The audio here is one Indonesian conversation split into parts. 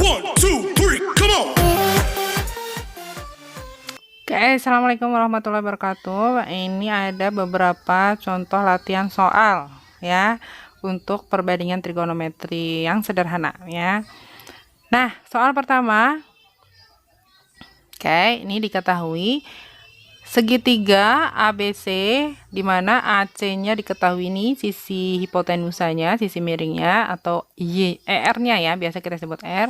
1, 2, 3, come on. Oke, assalamualaikum warahmatullahi wabarakatuh. Ini ada beberapa contoh latihan soal ya untuk perbandingan trigonometri yang sederhana ya. Nah, soal pertama, oke, ini diketahui segitiga ABC di mana AC-nya diketahui ini sisi hipotenusanya, sisi miringnya atau ER-nya ya, biasa kita sebut R.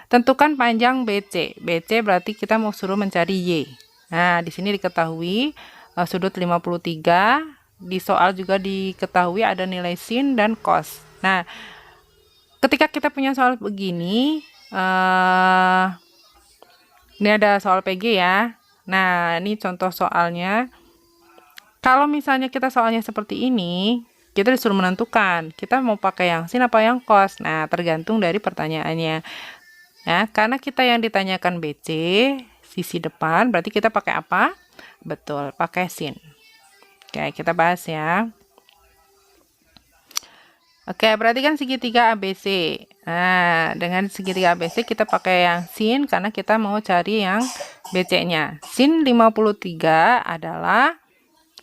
Tentukan panjang BC. BC berarti kita mau suruh mencari Y. Nah, di sini diketahui sudut 53, di soal juga diketahui ada nilai sin dan cos. Nah, ketika kita punya soal begini, ini ada soal PG ya. Nah, ini contoh soalnya. Kalau misalnya kita soalnya seperti ini, kita disuruh menentukan, kita mau pakai yang sin apa yang cos. Nah, tergantung dari pertanyaannya. Ya, karena kita yang ditanyakan BC, sisi depan, berarti kita pakai apa? Betul, pakai sin. Oke, kita bahas ya. Oke, berarti kan segitiga ABC. Nah, dengan segitiga ABC kita pakai yang sin karena kita mau cari yang BC-nya. Sin 53 adalah,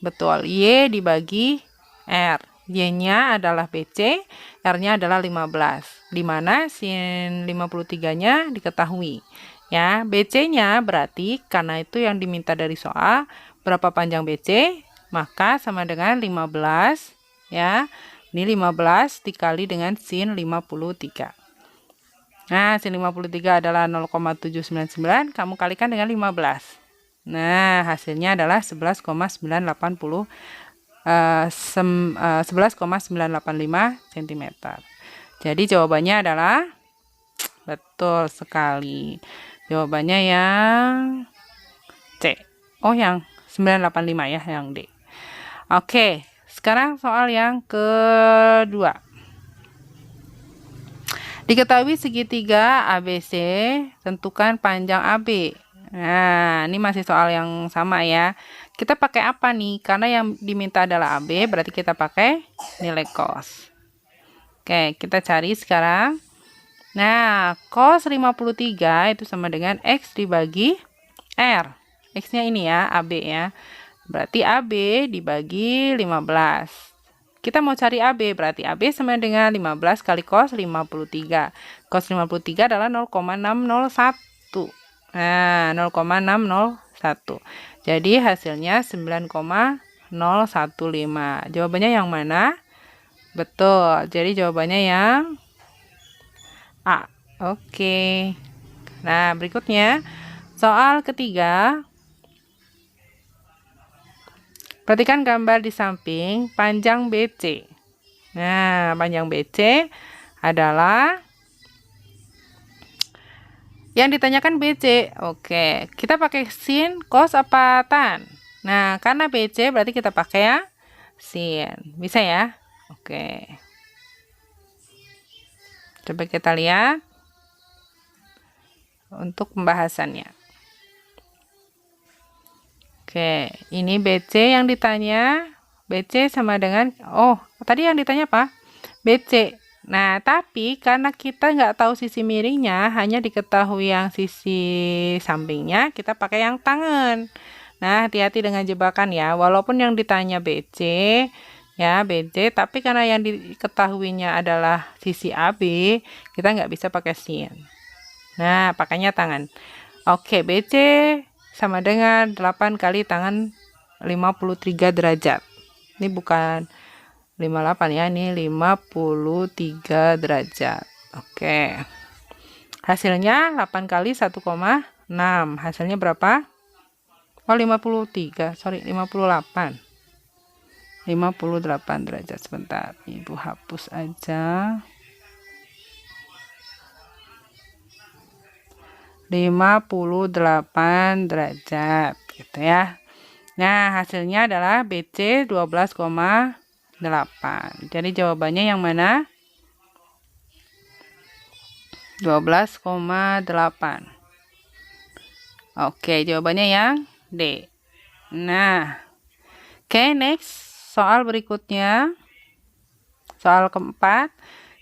betul, Y dibagi R. Y-nya adalah BC, R-nya adalah 15. Di mana sin 53-nya diketahui. Ya, BC-nya berarti karena itu yang diminta dari soal, berapa panjang BC? Maka sama dengan 15 ya. Ini 15 dikali dengan sin 53. Nah, sin 53 adalah 0,799, kamu kalikan dengan 15. Nah, hasilnya adalah 11,985 cm. Jadi jawabannya adalah betul sekali. Jawabannya yang C. Oh, yang 985 ya, yang D. Oke, sekarang soal yang kedua. Diketahui segitiga ABC, tentukan panjang AB. Nah, ini masih soal yang sama ya. Kita pakai apa nih? Karena yang diminta adalah AB, berarti kita pakai nilai cos. Oke, kita cari sekarang. Nah, cos 53 itu sama dengan X dibagi R. X-nya ini ya, AB ya. Berarti AB dibagi 15. Kita mau cari AB, berarti AB sama dengan 15 kali cos 53. Cos 53 adalah 0,601. Nah, 0,601. Jadi hasilnya 9,015. Jawabannya yang mana? Betul. Jadi jawabannya yang A. Oke. Nah, berikutnya soal ketiga. Perhatikan gambar di samping panjang BC. Nah, panjang BC adalah yang ditanyakan BC. Oke, kita pakai sin, cos, apa tan? Nah, karena BC berarti kita pakai ya sin. Bisa ya? Oke. Coba kita lihat untuk pembahasannya. Oke, ini BC yang ditanya. BC sama dengan, oh, tadi yang ditanya apa? BC. Nah, tapi karena kita nggak tahu sisi miringnya, hanya diketahui yang sisi sampingnya, kita pakai yang tangan. Nah, hati-hati dengan jebakan ya. Walaupun yang ditanya BC, ya BC, tapi karena yang diketahuinya adalah sisi AB, kita nggak bisa pakai sin. Nah, pakainya tangan. Oke, BC sama dengan 8 kali tangan 53 derajat. Ini bukan 58 ya, ini 53 derajat. Oke. Hasilnya 8 kali 1,6. Hasilnya berapa? Oh, 53. Sorry, 58. 58 derajat. Sebentar, Ibu hapus aja. 58 derajat gitu ya. Nah, hasilnya adalah BC 12,8. Jadi jawabannya yang mana? 12,8. Oke, jawabannya yang D. Nah, oke, next soal berikutnya. Soal keempat.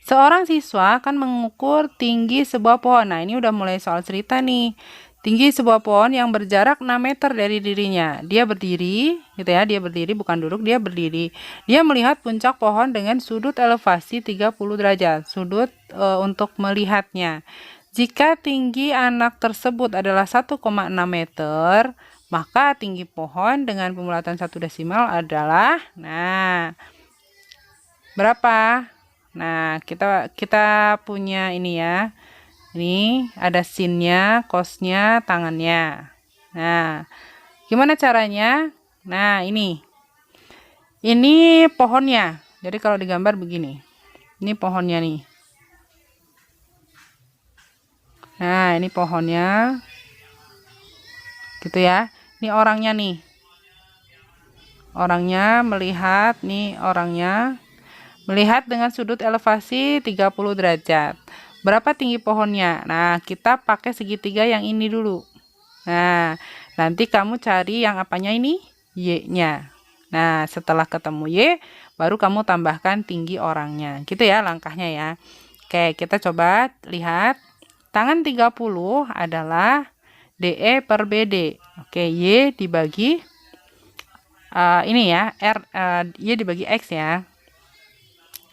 Seorang siswa akan mengukur tinggi sebuah pohon. Nah, ini udah mulai soal cerita nih. Tinggi sebuah pohon yang berjarak 6 meter dari dirinya. Dia berdiri, gitu ya, dia berdiri, bukan duduk, dia berdiri. Dia melihat puncak pohon dengan sudut elevasi 30 derajat. Sudut untuk melihatnya. Jika tinggi anak tersebut adalah 1,6 meter, maka tinggi pohon dengan pembulatan 1 desimal adalah, nah, berapa? Nah, kita punya ini ya. Ini ada sinnya, cosnya, tangannya. Nah, gimana caranya? Nah, ini. Ini pohonnya. Jadi kalau digambar begini. Ini pohonnya nih. Nah, ini pohonnya. Gitu ya. Ini orangnya nih. Orangnya melihat, nih orangnya melihat dengan sudut elevasi 30 derajat. Berapa tinggi pohonnya? Nah, kita pakai segitiga yang ini dulu. Nah, nanti kamu cari yang apanya ini? Y-nya. Nah, setelah ketemu Y, baru kamu tambahkan tinggi orangnya. Gitu ya langkahnya ya. Oke, kita coba lihat. Tangan 30 adalah DE per BD. Oke, Y dibagi ini ya, Y dibagi X ya.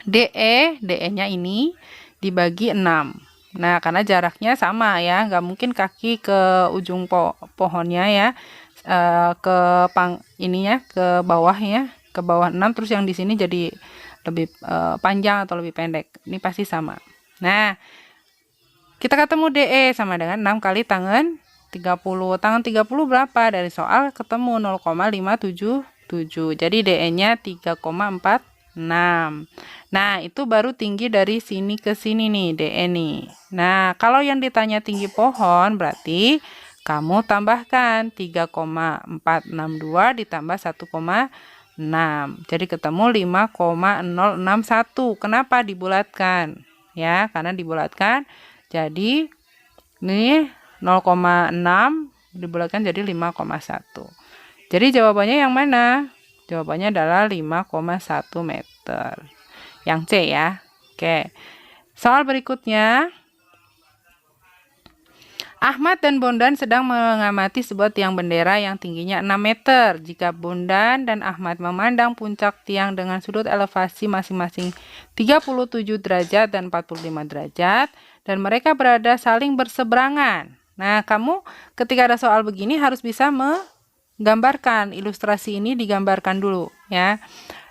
DE-nya ini dibagi 6. Nah, karena jaraknya sama ya, nggak mungkin kaki ke ujung pohonnya ya, ke ininya ke bawahnya, ke bawah 6, terus yang di sini jadi lebih panjang atau lebih pendek. Ini pasti sama. Nah, kita ketemu DE sama dengan 6 kali tangan 30. Tangan 30 berapa? Dari soal ketemu 0,577. Jadi DE-nya 3,46. Nah, itu baru tinggi dari sini ke sini nih, DE nih. Nah, kalau yang ditanya tinggi pohon, berarti kamu tambahkan 3,462 ditambah 1,6. Jadi ketemu 5,061. Kenapa dibulatkan? Ya, karena dibulatkan. Jadi, ini 0,6 dibulatkan jadi 5,1. Jadi, jawabannya yang mana? Jawabannya adalah 5,1 meter. Yang C ya. Oke. Soal berikutnya. Ahmad dan Bondan sedang mengamati sebuah tiang bendera yang tingginya 6 meter. Jika Bondan dan Ahmad memandang puncak tiang dengan sudut elevasi masing-masing 37 derajat dan 45 derajat, dan mereka berada saling berseberangan. Nah, kamu ketika ada soal begini harus bisa menggambarkan. Ilustrasi ini digambarkan dulu ya.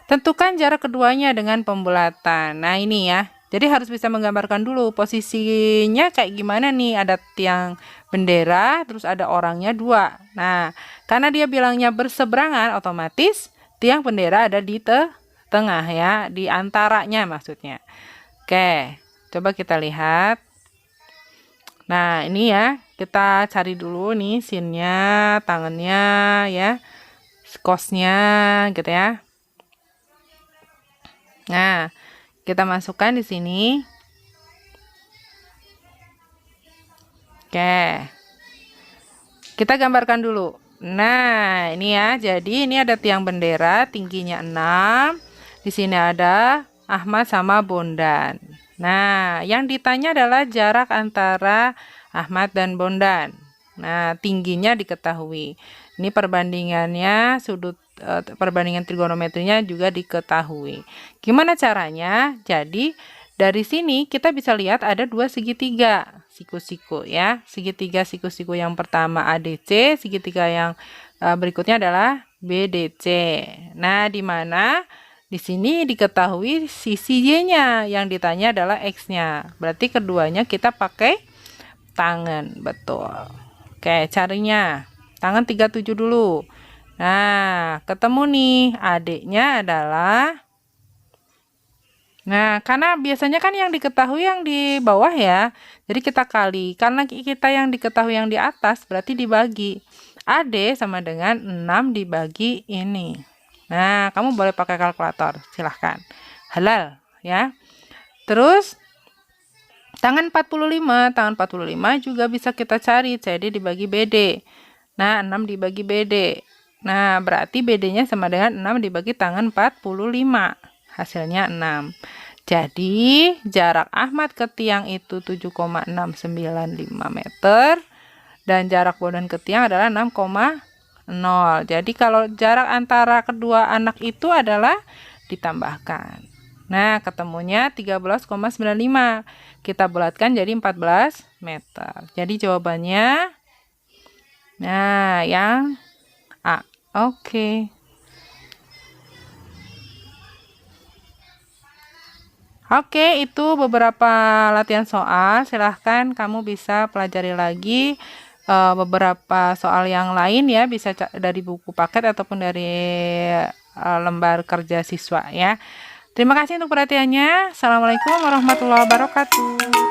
Tentukan jarak keduanya dengan pembulatan. Nah, ini ya. Jadi harus bisa menggambarkan dulu posisinya kayak gimana nih. Ada tiang bendera, terus ada orangnya 2. Nah, karena dia bilangnya berseberangan, otomatis tiang bendera ada di tengah ya. Di antaranya maksudnya. Oke, coba kita lihat. Nah, ini ya. Kita cari dulu nih sinnya, tangannya ya. Cosnya gitu ya. Nah, kita masukkan di sini. Oke. Kita gambarkan dulu. Nah, ini ya. Jadi ini ada tiang bendera tingginya 6. Di sini ada Ahmad sama Bondan. Nah, yang ditanya adalah jarak antara Ahmad dan Bondan. Nah, tingginya diketahui. Ini perbandingannya perbandingan trigonometrinya juga diketahui. Gimana caranya? Jadi dari sini kita bisa lihat ada 2 segitiga siku-siku ya. Segitiga siku-siku yang pertama ADC, segitiga yang berikutnya adalah BDC. Nah, di mana di sini diketahui sisi Y-nya, yang ditanya adalah X-nya. Berarti keduanya kita pakai tangan, betul. Oke, carinya. Tangan 37 dulu. Nah, ketemu nih. Adiknya adalah. Nah, karena biasanya kan yang diketahui yang di bawah ya. Jadi kita kali. Karena kita yang diketahui yang di atas, berarti dibagi. AD sama dengan 6 dibagi ini. Nah, kamu boleh pakai kalkulator. Silahkan. Halal ya. Terus, tangan 45. Tangan 45 juga bisa kita cari. Jadi dibagi BD. Nah, 6 dibagi BD. Nah, berarti BD-nya sama dengan 6 dibagi tangan 45. Hasilnya 6. Jadi, jarak Ahmad ke tiang itu 7,695 meter dan jarak Bondan ke tiang adalah 6,0. Jadi, kalau jarak antara kedua anak itu adalah ditambahkan. Nah, ketemunya 13,95. Kita bulatkan jadi 14 meter. Jadi, jawabannya yang A. Oke. Oke, itu beberapa latihan soal. Silahkan kamu bisa pelajari lagi beberapa soal yang lain ya, bisa dari buku paket ataupun dari lembar kerja siswa ya. Terima kasih untuk perhatiannya. Assalamualaikum warahmatullahi wabarakatuh.